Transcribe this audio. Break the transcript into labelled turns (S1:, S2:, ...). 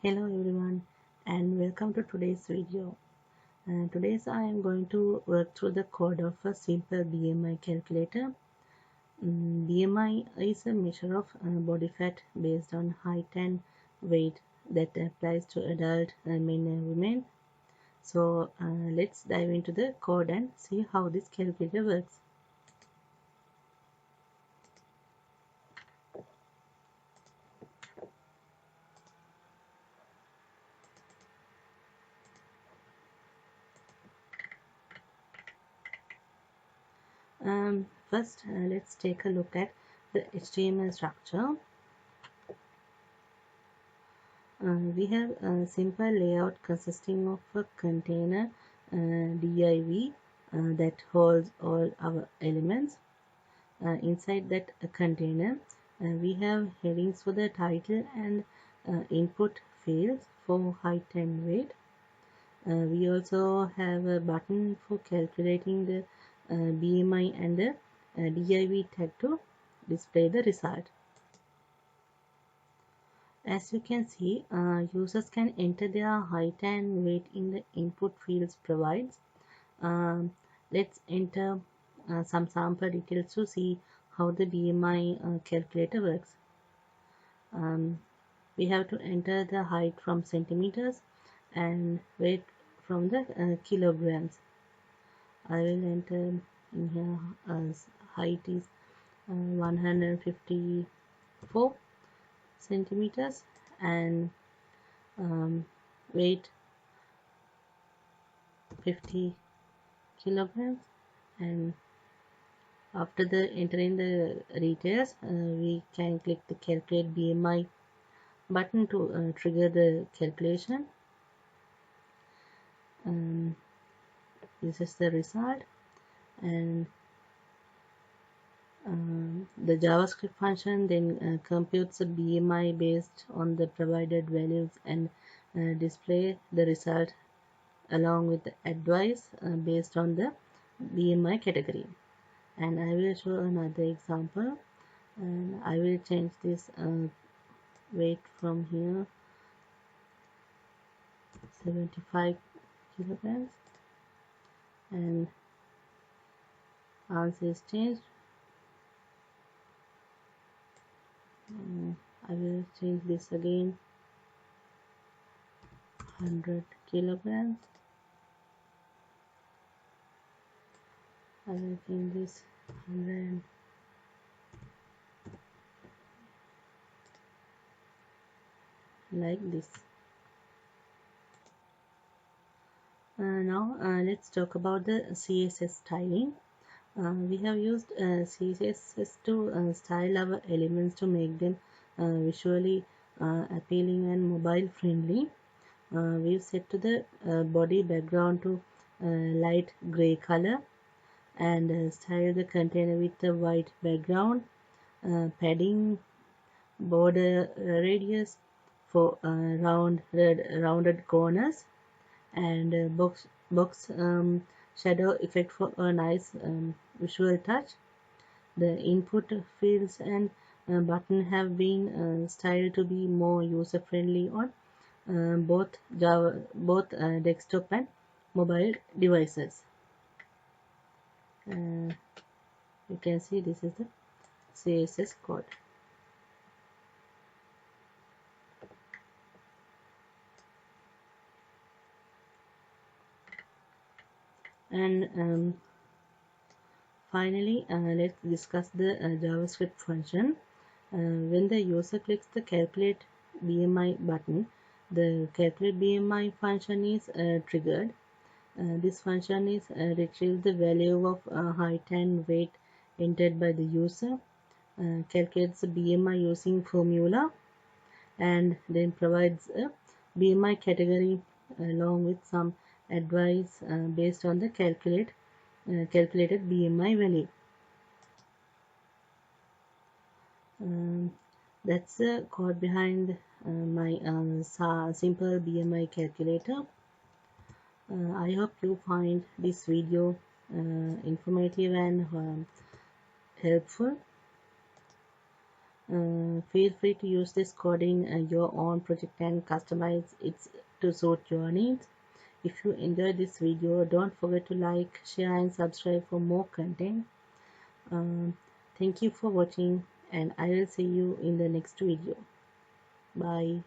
S1: Hello everyone and welcome to today's video. Today I am going to work through the code of a simple BMI calculator. BMI is a measure of body fat based on height and weight that applies to adult men and women. So let's dive into the code and see how this calculator works. First, let's take a look at the HTML structure. We have a simple layout consisting of a container div that holds all our elements. Inside that container, we have headings for the title and input fields for height and weight. We also have a button for calculating the BMI and the div tag to display the result. As you can see, users can enter their height and weight in the input fields provided. Let's enter some sample details to see how the BMI calculator works. We have to enter the height from centimeters and weight from the kilograms. I will enter in here as height is 154 centimeters and weight 50 kilograms, and after the entering the details we can click the calculate BMI button to trigger the calculation. This is the result, and the JavaScript function then computes a BMI based on the provided values and display the result along with the advice based on the BMI category. And I will show another example, and I will change this weight from here 75 kilograms, and answer is changed. I will change this again 100 kilograms. I will change this 100 like this. Now let's talk about the CSS styling. We have used CSS to style our elements to make them visually appealing and mobile friendly. We've set to the body background to light gray color, and style the container with the white background, padding, border radius for rounded corners, and box shadow effect for a nice visual touch. The input fields and button have been styled to be more user friendly on both desktop and mobile devices. You can see this is the CSS code. And finally, let's discuss the JavaScript function. When the user clicks the calculate BMI button, the calculate BMI function is triggered. This function is retrieves the value of height and weight entered by the user, calculates the BMI using formula, and then provides a BMI category along with some advice based on the calculated BMI value. That's the code behind my simple BMI calculator. I hope you find this video informative and helpful. Feel free to use this code in your own project and customize it to suit your needs. If you enjoyed this video, don't forget to like, share and subscribe for more content. Um, Thank you for watching, and I will see you in the next video. Bye.